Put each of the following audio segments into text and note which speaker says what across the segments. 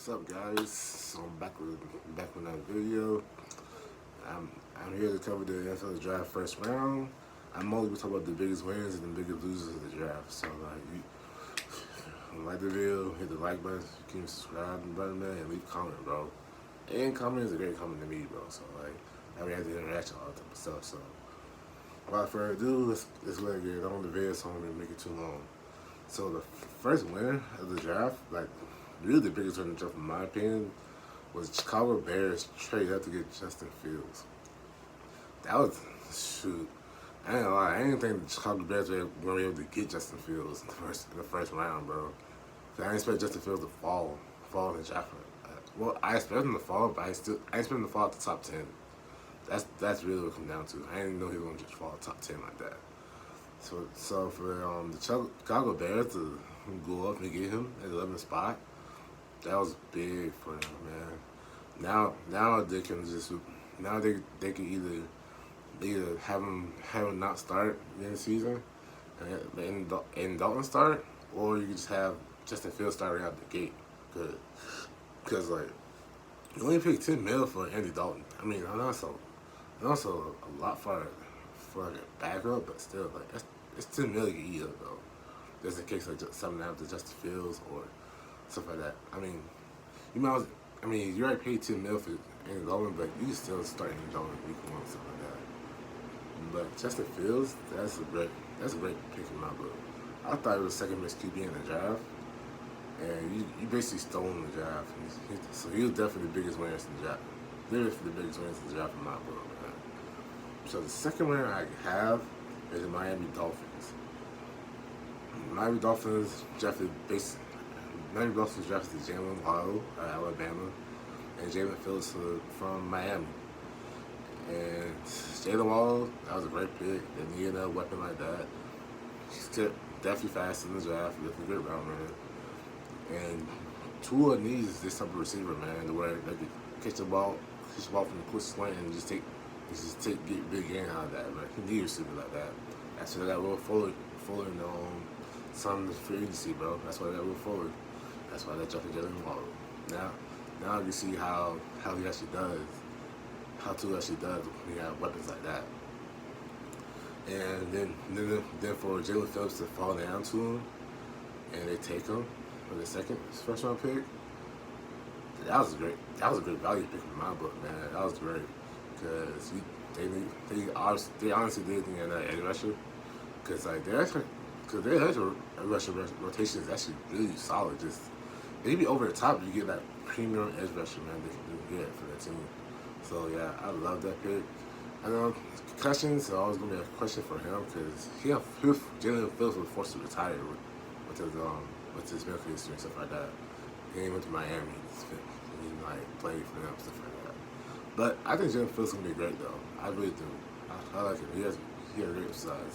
Speaker 1: What's up, guys? So I'm back with another video. I'm I'm here to cover the NFL draft first round. I'm only gonna talk about the biggest winners and the biggest losers of the draft. So you like the video, hit the like button, you can subscribe button, man, and leave a comment, bro. And comment is a great comment to me, bro. So I mean, have the interaction, all that type of stuff. So without further ado, let's let it get on the video so I don't make it too long. So the first winner of the draft, like really the biggest winner of the draft, in my opinion, was the Chicago Bears trade up to get Justin Fields. That was shoot. I ain't gonna lie. I didn't think the Chicago Bears were gonna be able to get Justin Fields in the first round, bro. I didn't expect Justin Fields to fall in the draft. Well, I expect him to fall, but I expect him to fall at the top 10. That's really what it comes down to. I didn't know he was gonna just fall top 10 like that. So for the Chicago Bears to go up and get him at the 11th spot, that was big for them, man. Now they can just they can either have him not start in the season and Dalton start, or you can just have Justin Fields start right out the gate. Cause like you only paid 10 mil for Andy Dalton. I mean, I know it's a lot for like a backup, but still like it's 10 mil you can eat up though. Just in case like something happens to Justin Fields or stuff like that. I mean, you might. I mean, you already paid 10 mil for Andy Dalton, but you can still start Andy Dalton week one, stuff like that. But Justin Fields, that's a great pick in my book. I thought he was second best QB in the draft, and you basically stole him in the draft. So he was definitely the biggest winner in the draft. Literally the biggest winner in the draft in my book, man. So the second winner I have is the Miami Dolphins. Miami Dolphins drafted Jalen Waddle of Alabama and Jalen Phillips from Miami. And Jalen Waddle, that was a great pick. They needed a weapon like that. He's definitely fast in the draft, definitely a good round man. And Tua needs this type of receiver, man, to where they can catch the ball from the quick slant and get big gain out of that, man. He needs a receiver like that. That's why they got Will Fuller in some free agency, bro. That's why they got Will Fuller. That's why they drafted Jalen Waddle. Now you see how he actually does. How Tua actually does when you have weapons like that. And then for Jalen Phillips to fall down to him and they take him for the first round pick, that was a great value pick in my book, man. That was great because they honestly did think that edge rusher because like their edge rusher rotation is actually really solid. Just maybe over the top you get that premium edge rusher, man. They can get for that team. So yeah, I love that pick. I know concussions are always gonna be a question for him because Jalen Phillips was forced to retire with his medical history and stuff like that. He went to Miami. He like played for them stuff like that. But I think Jalen Phillips is gonna be great though. I really do. I like him. He has great upside.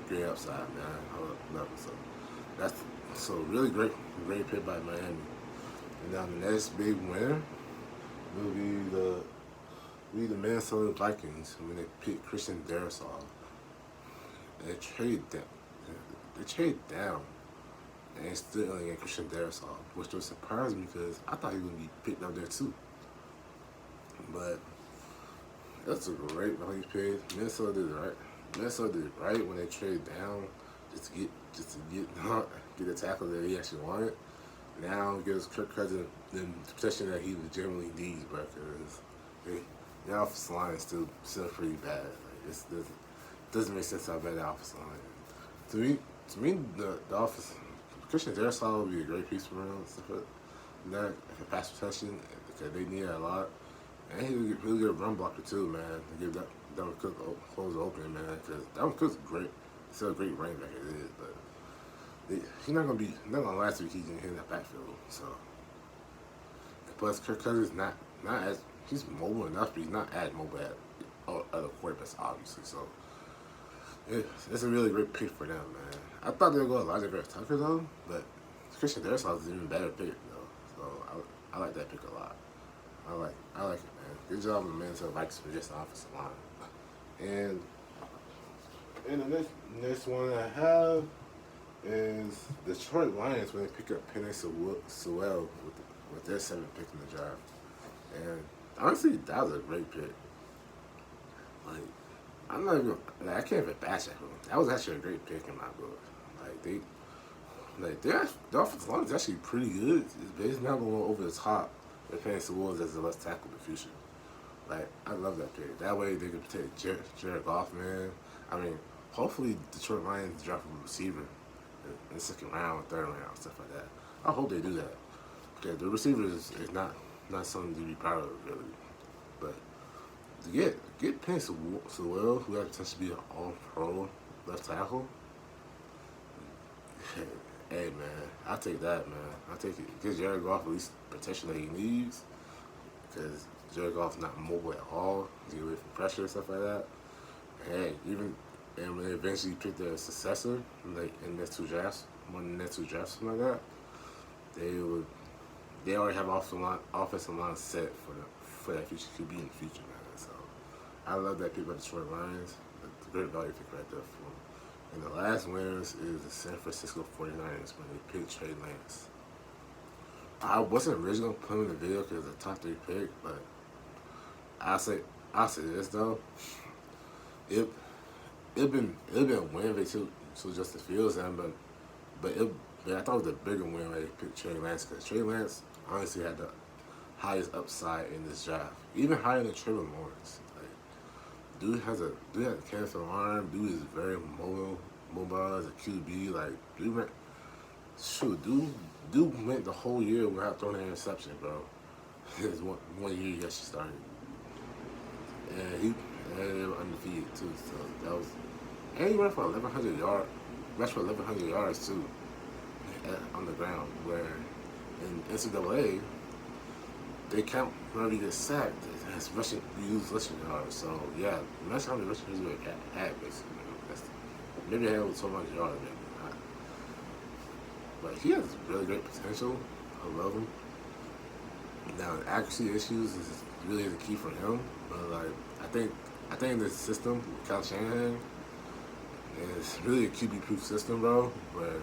Speaker 1: Great upside, man. I love him. So really great pick by Miami. And now the next big winner will be the Minnesota Vikings when they picked Christian Darrisaw. They traded down and still only get Christian Darrisaw, which was surprising because I thought he was gonna be picked up there too. But that's a great value pick. Minnesota did it right when they traded down just to get the tackle that he actually wanted. Now it gives Kirk Cousins the protection that he legitimately needs, bro. Because the offensive line is still pretty bad. Like it doesn't make sense how bad the offensive line is. To me, the offense Christian Darrisaw would be a great piece for them. Stuff like that, for pass protection, because they need it a lot. And he's a really good run blocker too, man. To give Dalvin Cook holes open, man. Because Dalvin Cook's great. He's still a great running back as it is, but he's not gonna last week. He's gonna hit in that backfield. So plus Kirk Cousins not as he's mobile enough, but he's not as mobile as other quarterbacks, obviously. So it's a really great pick for them, man. I thought they were going Elijah Vera Tucker though, but Christian Darrisaw is an even better pick though. So I like that pick a lot. I like it, man. Good job on the Minnesota Vikings for just the offensive line. And the next one I have is Detroit Lions when they pick up Penei Sewell with their 7th pick in the draft. And honestly, that was a great pick. Like, I'm not even, like, I can't even bash at them. That was actually a great pick in my book. Like, their offensive line is actually pretty good. It's not going over the top. They're paying Woods as the left tackle in the future. Like, I love that pick. That way they can protect Jared Goff, man. I mean, hopefully Detroit Lions draft a receiver in the 2nd round, 3rd round, stuff like that. I hope they do that. Because the receivers is not something to be proud of, really. But to get Penny Sewell, who had potential to be an all-pro left tackle, hey, man, I'll take that, man. I'll take it. Gives Jared Goff at least protection that he needs. Because Jared Goff's not mobile at all. He's away from pressure and stuff like that. And when they eventually pick their successor, like in the next 2 drafts, something like that, they already have offensive line set for that future QB in the future, man. So I love that pick by Detroit Lions. It's a great value pick right there for them. And the last winners is the San Francisco 49ers when they picked Trey Lance. I wasn't originally going to put him in the video because it's a top 3 pick, but I'll say this though. It been a win if they took Justin Fields, but I thought it was a bigger win when they picked Trey Lance because Trey Lance honestly had the highest upside in this draft, even higher than Trevor Lawrence. Like, dude has a cancer arm. Dude is very mobile as a QB. Like, dude went the whole year without throwing an interception, bro. His one year he actually started, and they were undefeated too. So that was, and he ran for 1,100 yards. Rushed for 1,100 yards too, on the ground. Where in NCAA, they count whenever you get sacked as rushing, you use rushing yards. So yeah, that's how many rushing yards we had basically. Maybe I had over 1,200 yards maybe. But he has really great potential. I love him. Now, accuracy issues is really the key for him. But like, I think in this system, with Kyle Shanahan, is really a QB-proof system, bro. Where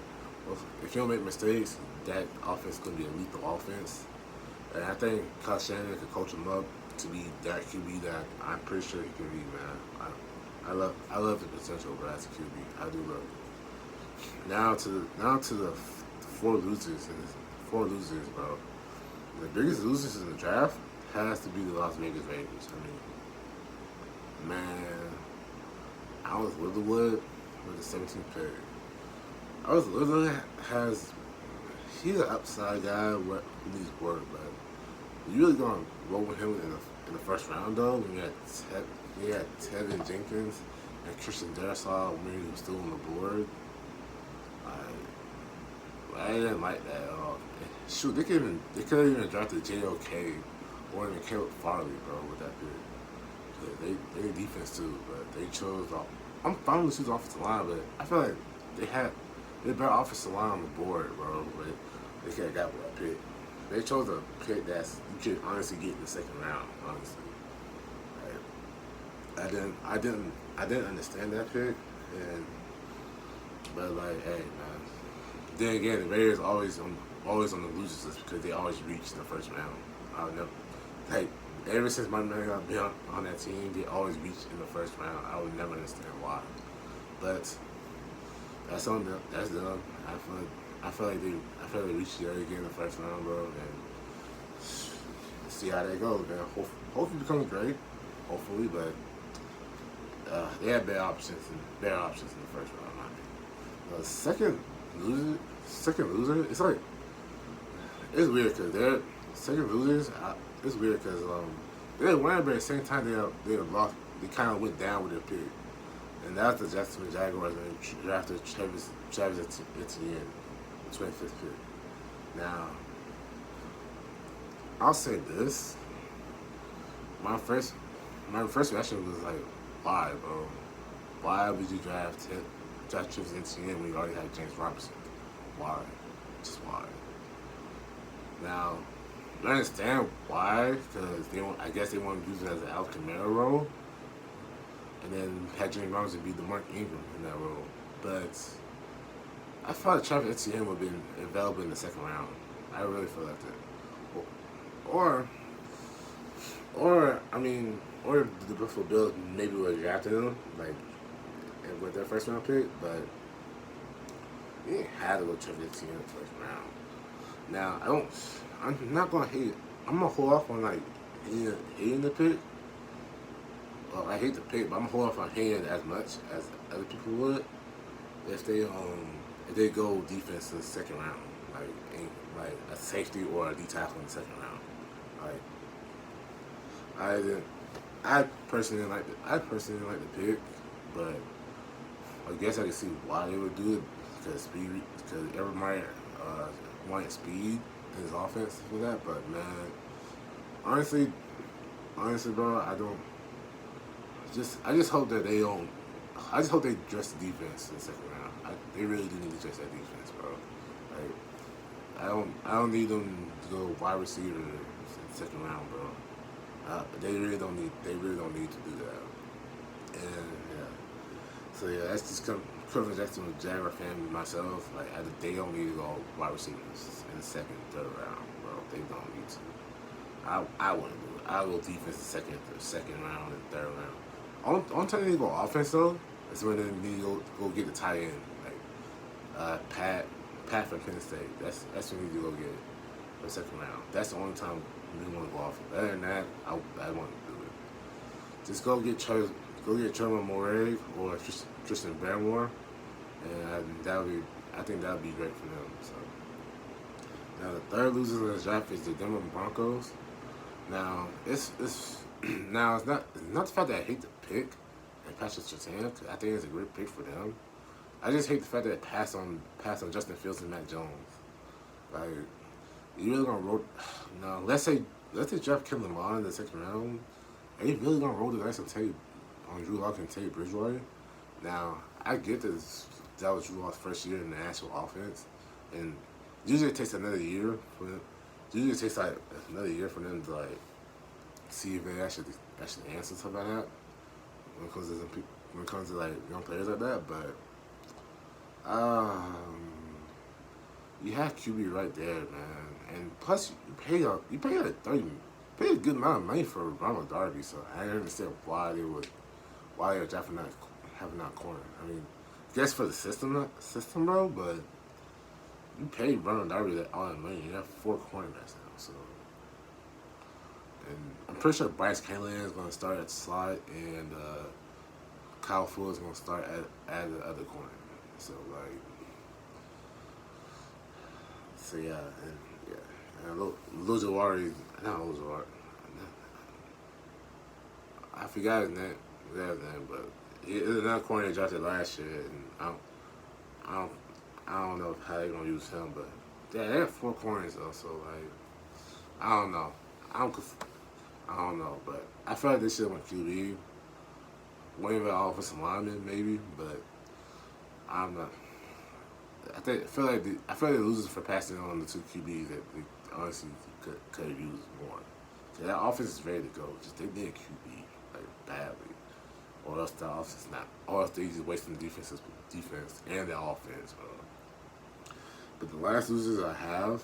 Speaker 1: if you don't make mistakes, that offense is gonna be a lethal offense. And I think Kyle Shanahan can coach him up to be that QB that I'm pretty sure he can be, man. I love the potential, bro, as a QB. I do love it. Now to the 4 losers, bro. The biggest losers in the draft has to be the Las Vegas Raiders. I mean, man, Alex Leatherwood with the 17th pick. Alex Leatherwood he's an upside guy who needs work, but you really gonna roll with him in the 1st round though? When you had Tevin Jenkins and Christian Darrisaw when he was still on the board. I didn't like that at all. Shoot, they could have even drafted J.O.K. or even Caleb Farley, bro, with that pick. They need defense too, but they chose. I'm fine with choosing offensive line, but I feel like they better offensive line on the board, bro. But they could have got with that pick. They chose a pick that you could honestly get in the 2nd round. Honestly, like, I didn't understand that pick, but like, hey, man. Then again, the Raiders always on the losers list because they always reach the 1st round. I would never, like, ever since my man got been on that team, they always reach in the 1st round. I would never understand why, but that's on them. That's them. I feel like they reach there again in the 1st round, bro, and see how they go. Man, hopefully become great. Hopefully, but they had better options in the 1st round. I mean, the second loser, it's like, it's weird because they're second losers. It's weird because they won, but at the same time they lost. They kind of went down with their pick, and that's the Jacksonville Jaguars when they drafted Travis Etienne, the 25th pick. Now, I'll say this: my first reaction was like, why, bro? Why would you draft Travis Etienne when you already have James Robinson? Why? Just why? Now, I understand why, because I guess they want to use it as an Al Kamara role, and then have James Robinson be the Mark Ingram in that role. But I thought Travis Etienne would have been available in the 2nd round. I really feel like that. or or I mean, or the Buffalo Bills maybe would have drafted him like with their first round pick, but you didn't have to go trade this team in the first round. Now I'm not gonna hate. I'm gonna hold off on like hating the pick. Well, I hate the pick, but I'm gonna hold off on hating it as much as other people would if they go defense in the second round, like like a safety or a D tackle in the second round. Like I didn't. I personally didn't like the pick, but I guess I can see why they would do it because speed, because everybody wanted speed in his offense for that. But man, honestly, bro, I just hope that they don't. I just hope they dress the defense in the second round. They really do need to dress that defense, bro. Like I don't need them to go wide receiver in the second round, bro. They really don't need. They really don't need to do that. And yeah, so yeah, that's just Kirk Jackson with Jaguar fan myself. Like they don't need to go wide receivers in the second, third round, bro. They don't need to. I wouldn't do it. I will defense the second round and third round. On time they go offense though, is when they need to go get the tight end like Pat from Penn State. That's when you need to go get it for the second round. That's the only time we want to go off. Other than that, I want to do it. Just go get Trevor Moray or Tristan Barrymore, and I think that would be great for them. So now the third loser in the draft is the Denver Broncos. Now it's now it's not the fact that I hate the pick and Patrick Surtain. I think it's a great pick for them. I just hate the fact that it passed on Justin Fields and Mac Jones. Like you really gonna roll? No, let's say draft Kellen Mond in the second round. Are you really gonna roll the dice and take on Drew Lock and Teddy Bridgewater? Now I get this. That was Drew Lock's first year in the actual offense, and usually it takes another year for them. Usually it takes like another year for them to like see if they actually answer stuff like that when it comes to like young players like that. But you have QB right there, man, and plus you pay like pay a good amount of money for Ronald Darby. So I don't understand why they were drafting that having that corner. I mean, I guess for the system, bro, but you paid Ronald Darby all that money. You have 4 cornerbacks now, so. And I'm pretty sure Bryce Callahan is going to start at slot, and Kyle Fuller is going to start at the other corner. So yeah, and Lil Jawari, not Lil Jawari, I forgot his name, but he is another corner they drafted last year, and I don't know how they're gonna use him, but yeah, they have 4 corners though, so like I don't know. I don't know, but I feel like they should have went QB. Wayne offensive lineman maybe, but I'm not. I feel like they're losing for passing on the 2 QBs that they honestly could have used more. So that offense is ready to go. Just they need a QB like badly, or else the offense not. Or else they just wasting the defense and the offense, bro. But the last losers I have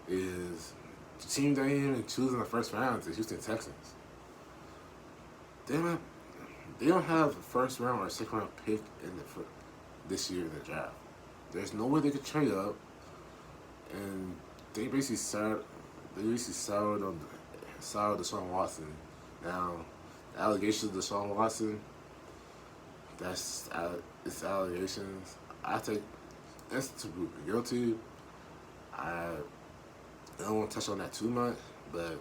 Speaker 1: is the team that ain't even choosing the first round, the Houston Texans. They don't have a first round or a second round pick this year in the draft. There's no way they could trade up, and they basically soured Deshaun Watson. Now, the allegations of Deshaun Watson, it's allegations. I take that's to prove guilty. I don't want to touch on that too much, but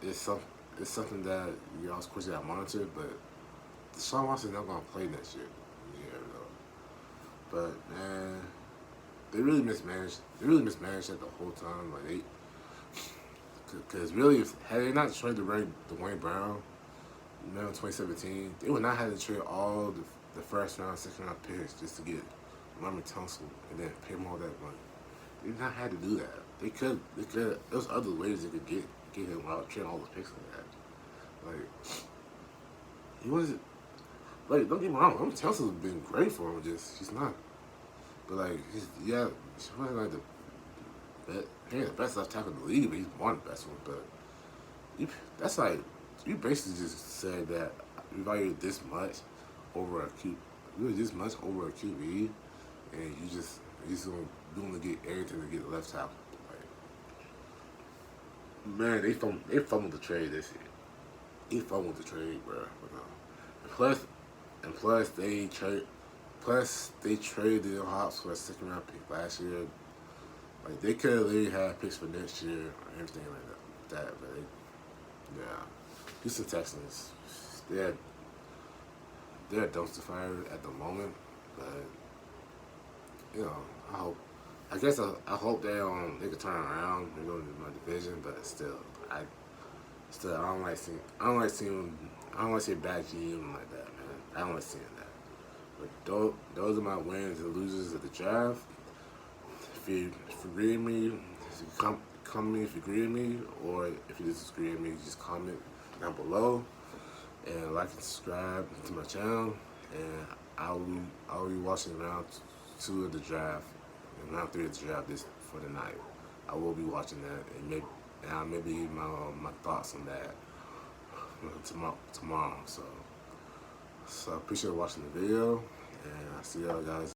Speaker 1: it's something that of course you got to monitor. But Deshaun Watson's not gonna play next year. Yeah, but man, they really mismanaged. They really mismanaged it the whole time. Like because really, had they not traded Dwayne Brown, in 2017, they would not have to trade all the first round, second round picks just to get Lamar Tunsil and then pay him all that money. They did not have to do that. They could. There's other ways they could get him without trading all those picks like that. Like he wasn't. Like don't get me wrong, Lamar Tunsil's been great for him. He's not. But like he's wasn't like he ain't the best left tackle in the league, but he's one of the best ones. But that's like you basically just said that we value this much over a Q, really this much over a QB, and you just doing to get everything to get left tackle. Like, man, they fumbled the trade this year. He fumbled the trade, bro. And plus they traded Hops for a second round pick last year. Like they could have literally had picks for next year or everything like that. But yeah, Houston Texans, they're they're a dumpster fire at the moment. But you know, I hope. I guess I hope they could turn around and go to my division. But still, I don't like seeing I don't like seeing bad GM like that, man. I don't like seeing that. But those are my wins and losers of the draft. If you agree with me, come to me if you agree with me, or if you disagree with me, just comment down below and like and subscribe to my channel. And I'll be watching round 2 of the draft and round 3 of the draft this for the night. I will be watching that and I'll maybe give my thoughts on that tomorrow. So appreciate watching the video, and I'll see y'all guys.